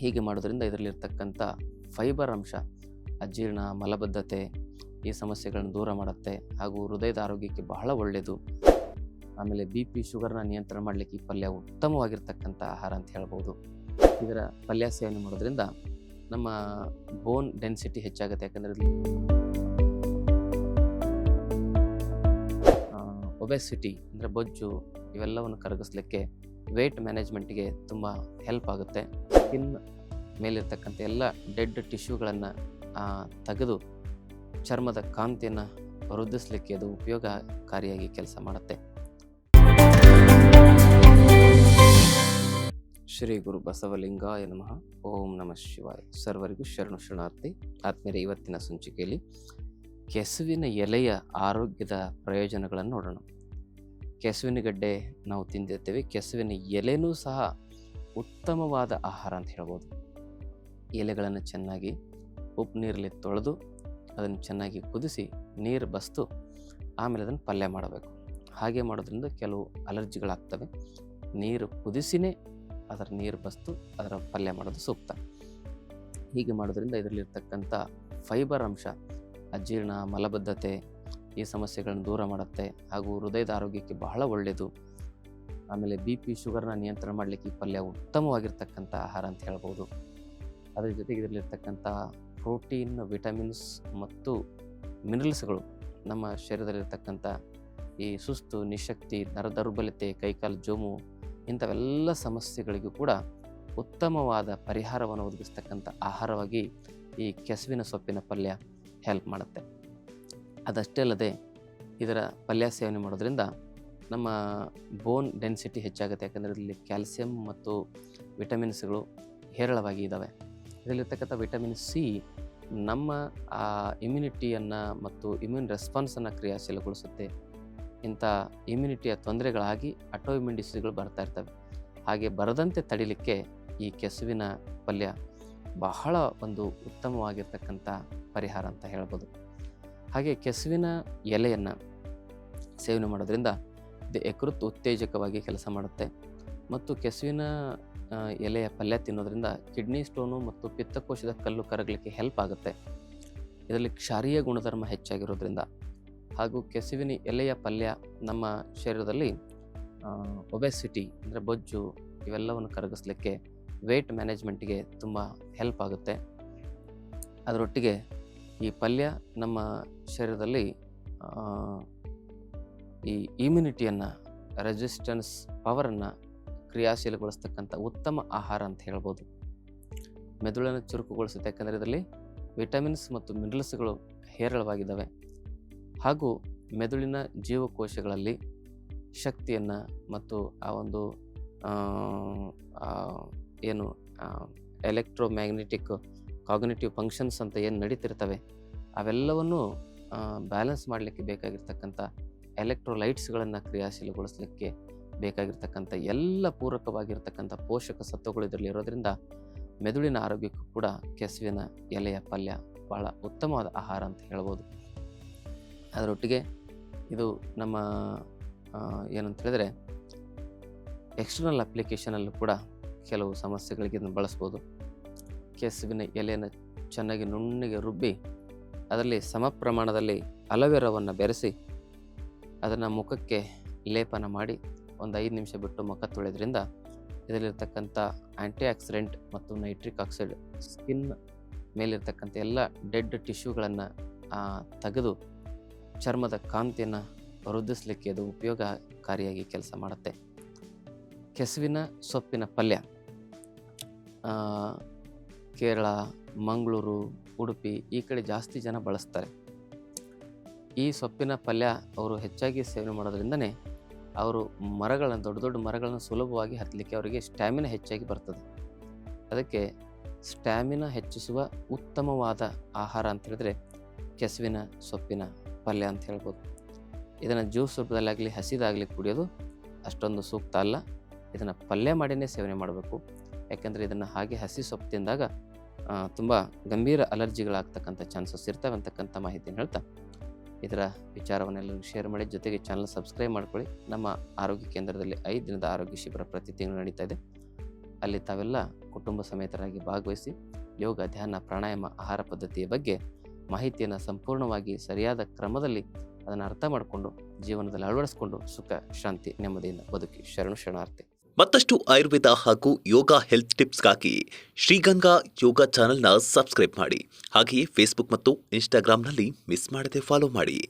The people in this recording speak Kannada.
ಹೀಗೆ ಮಾಡೋದ್ರಿಂದ ಇದರಲ್ಲಿರ್ತಕ್ಕಂಥ ಫೈಬರ್ ಅಂಶ ಅಜೀರ್ಣ, ಮಲಬದ್ಧತೆ ಈ ಸಮಸ್ಯೆಗಳನ್ನು ದೂರ ಮಾಡುತ್ತೆ ಹಾಗೂ ಹೃದಯದ ಆರೋಗ್ಯಕ್ಕೆ ಬಹಳ ಒಳ್ಳೆಯದು. ಆಮೇಲೆ BP, ಶುಗರ್ನ ನಿಯಂತ್ರಣ ಮಾಡಲಿಕ್ಕೆ ಈ ಪಲ್ಯ ಉತ್ತಮವಾಗಿರ್ತಕ್ಕಂಥ ಆಹಾರ ಅಂತ ಹೇಳ್ಬೋದು. ಇದರ ಪಲ್ಯ ಸೇವನೆ ಮಾಡೋದ್ರಿಂದ ನಮ್ಮ ಬೋನ್ ಡೆನ್ಸಿಟಿ ಹೆಚ್ಚಾಗುತ್ತೆ. ಯಾಕಂದರೆ ಒಬೆಸಿಟಿ ಅಂದರೆ ಬೊಜ್ಜು ಇವೆಲ್ಲವನ್ನು ಕರಗಿಸ್ಲಿಕ್ಕೆ, ವೇಟ್ ಮ್ಯಾನೇಜ್ಮೆಂಟ್ಗೆ ತುಂಬ ಹೆಲ್ಪ್ ಆಗುತ್ತೆ. ಸ್ಕಿನ್ ಮೇಲಿರ್ತಕ್ಕಂಥ ಎಲ್ಲ ಡೆಡ್ ಟಿಶ್ಯೂಗಳನ್ನು ತೆಗೆದು ಚರ್ಮದ ಕಾಂತಿಯನ್ನು ವೃದ್ಧಿಸಲಿಕ್ಕೆ ಅದು ಉಪಯೋಗಕಾರಿಯಾಗಿ ಕೆಲಸ ಮಾಡುತ್ತೆ. ಶ್ರೀ ಗುರು ಬಸವಲಿಂಗಾಯ ನಮಃ. ಓಂ ನಮಃ ಶಿವಾಯ. ಸರ್ವರಿಗೂ ಶರಣಾರ್ಥಿ. ಆತ್ಮೀಯರೇ, ಇವತ್ತಿನ ಸಂಚಿಕೆಯಲ್ಲಿ ಕೆಸುವಿನ ಎಲೆಯ ಆರೋಗ್ಯದ ಪ್ರಯೋಜನಗಳನ್ನು ನೋಡೋಣ. ಕೆಸುವಿನ ಗಡ್ಡೆ ನಾವು ತಿಂದಿರ್ತೇವೆ. ಕೆಸುವಿನ ಎಲೆನೂ ಸಹ ಉತ್ತಮವಾದ ಆಹಾರ ಅಂತ ಹೇಳ್ಬೋದು. ಎಲೆಗಳನ್ನು ಚೆನ್ನಾಗಿ ಉಪ್ಪು ನೀರಲ್ಲಿ ತೊಳೆದು ಅದನ್ನು ಚೆನ್ನಾಗಿ ಕುದಿಸಿ ನೀರು ಬಸ್ತು ಆಮೇಲೆ ಅದನ್ನು ಪಲ್ಯ ಮಾಡಬೇಕು. ಹಾಗೆ ಮಾಡೋದ್ರಿಂದ ಕೆಲವು ಅಲರ್ಜಿಗಳಾಗ್ತವೆ. ನೀರು ಕುದಿಸಿನೇ ಅದರ ನೀರು ಬಸ್ತು ಅದರ ಪಲ್ಯ ಮಾಡೋದು ಸೂಕ್ತ. ಹೀಗೆ ಮಾಡೋದ್ರಿಂದ ಇದರಲ್ಲಿರ್ತಕ್ಕಂಥ ಫೈಬರ್ ಅಂಶ ಅಜೀರ್ಣ, ಮಲಬದ್ಧತೆ ಈ ಸಮಸ್ಯೆಗಳನ್ನು ದೂರ ಮಾಡುತ್ತೆ ಹಾಗೂ ಹೃದಯದ ಆರೋಗ್ಯಕ್ಕೆ ಬಹಳ ಒಳ್ಳೆಯದು. ಆಮೇಲೆ BP, ಶುಗರ್ನ ನಿಯಂತ್ರಣ ಮಾಡಲಿಕ್ಕೆ ಈ ಪಲ್ಯ ಉತ್ತಮವಾಗಿರ್ತಕ್ಕಂಥ ಆಹಾರ ಅಂತ ಹೇಳ್ಬೋದು. ಅದರ ಜೊತೆಗೆ ಇದರಲ್ಲಿರ್ತಕ್ಕಂಥ ಪ್ರೋಟೀನ್, ವಿಟಮಿನ್ಸ್ ಮತ್ತು ಮಿನರಲ್ಸ್ಗಳು ನಮ್ಮ ಶರೀರದಲ್ಲಿರ್ತಕ್ಕಂಥ ಈ ಸುಸ್ತು, ನಿಶಕ್ತಿ, ದೌರ್ಬಲ್ಯತೆ, ಕೈಕಾಲು ಜೋಮು ಇಂಥವೆಲ್ಲ ಸಮಸ್ಯೆಗಳಿಗೂ ಕೂಡ ಉತ್ತಮವಾದ ಪರಿಹಾರವನ್ನು ಒದಗಿಸ್ತಕ್ಕಂಥ ಆಹಾರವಾಗಿ ಈ ಕೆಸುವಿನ ಸೊಪ್ಪಿನ ಪಲ್ಯ ಹೆಲ್ಪ್ ಮಾಡುತ್ತೆ. ಅದಷ್ಟೇ ಅಲ್ಲದೆ ಇದರ ಪಲ್ಯ ಸೇವನೆ ಮಾಡೋದ್ರಿಂದ ನಮ್ಮ ಬೋನ್ ಡೆನ್ಸಿಟಿ ಹೆಚ್ಚಾಗುತ್ತೆ. ಯಾಕಂದರೆ ಇದರಲ್ಲಿ ಕ್ಯಾಲ್ಸಿಯಂ ಮತ್ತು ವಿಟಮಿನ್ಸ್ಗಳು ಹೇರಳವಾಗಿ ಇದ್ದಾವೆ. ಇದರಲ್ಲಿರ್ತಕ್ಕಂಥ ವಿಟಮಿನ್ C ನಮ್ಮ ಇಮ್ಯುನಿಟಿಯನ್ನು ಮತ್ತು ಇಮ್ಯೂನ್ ರೆಸ್ಪಾನ್ಸನ್ನು ಕ್ರಿಯಾಶೀಲಗೊಳಿಸುತ್ತೆ. ಇಂಥ ಇಮ್ಯುನಿಟಿಯ ತೊಂದರೆಗಳಾಗಿ ಆಟೋಇಮ್ಯೂನ್ ಡಿಸೀಸ್ಗಳು ಬರ್ತಾ ಇರ್ತವೆ. ಹಾಗೆ ಬರದಂತೆ ತಡಿಲಿಕ್ಕೆ ಈ ಕೆಸುವಿನ ಪಲ್ಯ ಬಹಳ ಒಂದು ಉತ್ತಮವಾಗಿರ್ತಕ್ಕಂಥ ಪರಿಹಾರ ಅಂತ ಹೇಳ್ಬೋದು. ಹಾಗೆ ಕೆಸುವಿನ ಎಲೆಯನ್ನು ಸೇವನೆ ಮಾಡೋದ್ರಿಂದ ಯಕೃತ್ ಉತ್ತೇಜಕವಾಗಿ ಕೆಲಸ ಮಾಡುತ್ತೆ. ಮತ್ತು ಕೆಸುವಿನ ಎಲೆಯ ಪಲ್ಯ ತಿನ್ನೋದ್ರಿಂದ ಕಿಡ್ನಿ ಸ್ಟೋನು ಮತ್ತು ಪಿತ್ತಕೋಶದ ಕಲ್ಲು ಕರಗಲಿಕ್ಕೆ ಹೆಲ್ಪ್ ಆಗುತ್ತೆ. ಇದರಲ್ಲಿ ಕ್ಷಾರೀಯ ಗುಣಧರ್ಮ ಹೆಚ್ಚಾಗಿರೋದ್ರಿಂದ ಹಾಗೂ ಕೆಸುವಿನ ಎಲೆಯ ಪಲ್ಯ ನಮ್ಮ ಶರೀರದಲ್ಲಿ ಒಬೆಸಿಟಿ ಅಂದರೆ ಬೊಜ್ಜು ಇವೆಲ್ಲವನ್ನು ಕರಗಿಸ್ಲಿಕ್ಕೆ, ವೇಟ್ ಮ್ಯಾನೇಜ್ಮೆಂಟ್ಗೆ ತುಂಬ ಹೆಲ್ಪ್ ಆಗುತ್ತೆ. ಅದರೊಟ್ಟಿಗೆ ಈ ಪಲ್ಯ ನಮ್ಮ ಶರೀರದಲ್ಲಿ ಈ ಇಮ್ಯುನಿಟಿಯನ್ನು, ರೆಸಿಸ್ಟೆನ್ಸ್ ಪವರನ್ನು ಕ್ರಿಯಾಶೀಲಗೊಳಿಸ್ತಕ್ಕಂಥ ಉತ್ತಮ ಆಹಾರ ಅಂತ ಹೇಳ್ಬೋದು. ಮೆದುಳನ್ನು ಚುರುಕುಗೊಳಿಸುತ್ತೆ. ಯಾಕಂದರೆ ಇದರಲ್ಲಿ ವಿಟಮಿನ್ಸ್ ಮತ್ತು ಮಿನರಲ್ಸ್ಗಳು ಹೇರಳವಾಗಿದ್ದಾವೆ. ಹಾಗೂ ಮೆದುಳಿನ ಜೀವಕೋಶಗಳಲ್ಲಿ ಶಕ್ತಿಯನ್ನು ಮತ್ತು ಆ ಒಂದು ಏನು ಎಲೆಕ್ಟ್ರೋಮ್ಯಾಗ್ನೆಟಿಕ್ ಕಾಗ್ನಿಟಿವ್ ಫಂಕ್ಷನ್ಸ್ ಅಂತ ಏನು ನಡೀತಿರ್ತವೆ ಅವೆಲ್ಲವನ್ನು ಬ್ಯಾಲೆನ್ಸ್ ಮಾಡಲಿಕ್ಕೆ ಬೇಕಾಗಿರ್ತಕ್ಕಂಥ ಎಲೆಕ್ಟ್ರೋಲೈಟ್ಸ್ಗಳನ್ನು ಕ್ರಿಯಾಶೀಲಗೊಳಿಸಲಿಕ್ಕೆ ಬೇಕಾಗಿರ್ತಕ್ಕಂಥ ಎಲ್ಲ ಪೂರಕವಾಗಿರ್ತಕ್ಕಂಥ ಪೋಷಕ ಸತ್ವಗಳು ಇದರಲ್ಲಿ ಇರೋದ್ರಿಂದ ಮೆದುಳಿನ ಆರೋಗ್ಯಕ್ಕೂ ಕೂಡ ಕೆಸುವಿನ ಎಲೆಯ ಪಲ್ಯ ಭಾಳ ಉತ್ತಮವಾದ ಆಹಾರ ಅಂತ ಹೇಳ್ಬೋದು. ಅದರೊಟ್ಟಿಗೆ ಇದು ನಮ್ಮ ಏನಂತ ಹೇಳಿದ್ರೆ ಎಕ್ಸ್ಟರ್ನಲ್ ಅಪ್ಲಿಕೇಶನಲ್ಲೂ ಕೂಡ ಕೆಲವು ಸಮಸ್ಯೆಗಳಿಗೆ ಇದನ್ನು ಬಳಸ್ಬೋದು. ಕೆಸುವಿನ ಎಲೆಯನ್ನು ಚೆನ್ನಾಗಿ ನುಣ್ಣಗೆ ರುಬ್ಬಿ ಅದರಲ್ಲಿ ಸಮ ಪ್ರಮಾಣದಲ್ಲಿ ಅಲೋವೆರಾವನ್ನು ಬೆರೆಸಿ ಅದನ್ನು ಮುಖಕ್ಕೆ ಲೇಪನ ಮಾಡಿ ಒಂದು 5 ನಿಮಿಷ ಬಿಟ್ಟು ಮುಖ ತೊಳೆದ್ರಿಂದ ಇದರಲ್ಲಿರ್ತಕ್ಕಂಥ ಆ್ಯಂಟಿ ಆಕ್ಸಿಡೆಂಟ್ ಮತ್ತು ನೈಟ್ರಿಕ್ ಆಕ್ಸೈಡ್ ಸ್ಕಿನ್ ಮೇಲಿರ್ತಕ್ಕಂಥ ಎಲ್ಲ ಡೆಡ್ ಟಿಶ್ಯೂಗಳನ್ನು ತೆಗೆದು ಚರ್ಮದ ಕಾಂತಿಯನ್ನು ವೃದ್ಧಿಸಲಿಕ್ಕೆ ಅದು ಉಪಯೋಗಕಾರಿಯಾಗಿ ಕೆಲಸ ಮಾಡುತ್ತೆ. ಕೆಸುವಿನ ಸೊಪ್ಪಿನ ಪಲ್ಯ ಕೇರಳ, ಮಂಗಳೂರು, ಉಡುಪಿ ಈ ಕಡೆ ಜಾಸ್ತಿ ಜನ ಬಳಸ್ತಾರೆ. ಈ ಸೊಪ್ಪಿನ ಪಲ್ಯ ಅವರು ಹೆಚ್ಚಾಗಿ ಸೇವನೆ ಮಾಡೋದ್ರಿಂದನೇ ಅವರು ಮರಗಳನ್ನು, ದೊಡ್ಡ ದೊಡ್ಡ ಮರಗಳನ್ನು ಸುಲಭವಾಗಿ ಹತ್ತಲಿಕ್ಕೆ ಅವರಿಗೆ ಸ್ಟ್ಯಾಮಿನಾ ಹೆಚ್ಚಾಗಿ ಬರ್ತದೆ. ಅದಕ್ಕೆ ಸ್ಟ್ಯಾಮಿನಾ ಹೆಚ್ಚಿಸುವ ಉತ್ತಮವಾದ ಆಹಾರ ಅಂತ ಹೇಳಿದ್ರೆ ಕೆಸುವಿನ ಸೊಪ್ಪಿನ ಪಲ್ಯ ಅಂತ ಹೇಳ್ಬೋದು. ಇದನ್ನು ಜ್ಯೂಸ್ ರೂಪದಲ್ಲಾಗಲಿ ಹಸಿದಾಗಲಿ ಕುಡಿಯೋದು ಅಷ್ಟೊಂದು ಸೂಕ್ತ ಅಲ್ಲ. ಇದನ್ನು ಪಲ್ಯ ಮಾಡಿನೇ ಸೇವನೆ ಮಾಡಬೇಕು. ಯಾಕೆಂದರೆ ಇದನ್ನು ಹಾಗೆ ಹಸಿ ಸೊಪ್ಪು ತಿಂದಾಗ ತುಂಬ ಗಂಭೀರ ಅಲರ್ಜಿಗಳಾಗ್ತಕ್ಕಂಥ ಚಾನ್ಸಸ್ ಇರ್ತವೆ ಅಂತಕ್ಕಂಥ ಮಾಹಿತಿಯನ್ನು ಹೇಳ್ತಾ ಇದರ ವಿಚಾರವನ್ನೆಲ್ಲರಿಗೂ ಶೇರ್ ಮಾಡಿ. ಜೊತೆಗೆ ಚಾನಲ್ ಸಬ್ಸ್ಕ್ರೈಬ್ ಮಾಡ್ಕೊಳ್ಳಿ. ನಮ್ಮ ಆರೋಗ್ಯ ಕೇಂದ್ರದಲ್ಲಿ 5 ದಿನದ ಆರೋಗ್ಯ ಶಿಬಿರ ಪ್ರತಿ ತಿಂಗಳು ನಡೀತಾ ಇದೆ. ಅಲ್ಲಿ ತಾವೆಲ್ಲ ಕುಟುಂಬ ಸಮೇತರಾಗಿ ಭಾಗವಹಿಸಿ ಯೋಗ, ಧ್ಯಾನ, ಪ್ರಾಣಾಯಾಮ, ಆಹಾರ ಪದ್ಧತಿಯ ಬಗ್ಗೆ ಮಾಹಿತಿಯನ್ನು ಸಂಪೂರ್ಣವಾಗಿ ಸರಿಯಾದ ಕ್ರಮದಲ್ಲಿ ಅದನ್ನು ಅರ್ಥ ಮಾಡಿಕೊಂಡು ಜೀವನದಲ್ಲಿ ಅಳವಡಿಸಿಕೊಂಡು ಸುಖ, ಶಾಂತಿ, ನೆಮ್ಮದಿಯಿಂದ ಬದುಕಿ. ಶರಣು ಶರಣಾರ್ಥಿ. ಮತ್ತಷ್ಟು ಆಯುರ್ವೇದ ಹಾಗೂ ಯೋಗ ಹೆಲ್ತ್ ಟಿಪ್ಸ್ಗಾಗಿ ಶ್ರೀಗಂಗಾ ಯೋಗ ಚಾನೆಲ್ನ ಸಬ್ಸ್ಕ್ರೈಬ್ ಮಾಡಿ. ಹಾಗೆಯೇ ಫೇಸ್ಬುಕ್ ಮತ್ತು ಇನ್ಸ್ಟಾಗ್ರಾಂನಲ್ಲಿ ಮಿಸ್ ಮಾಡದೆ ಫಾಲೋ ಮಾಡಿ.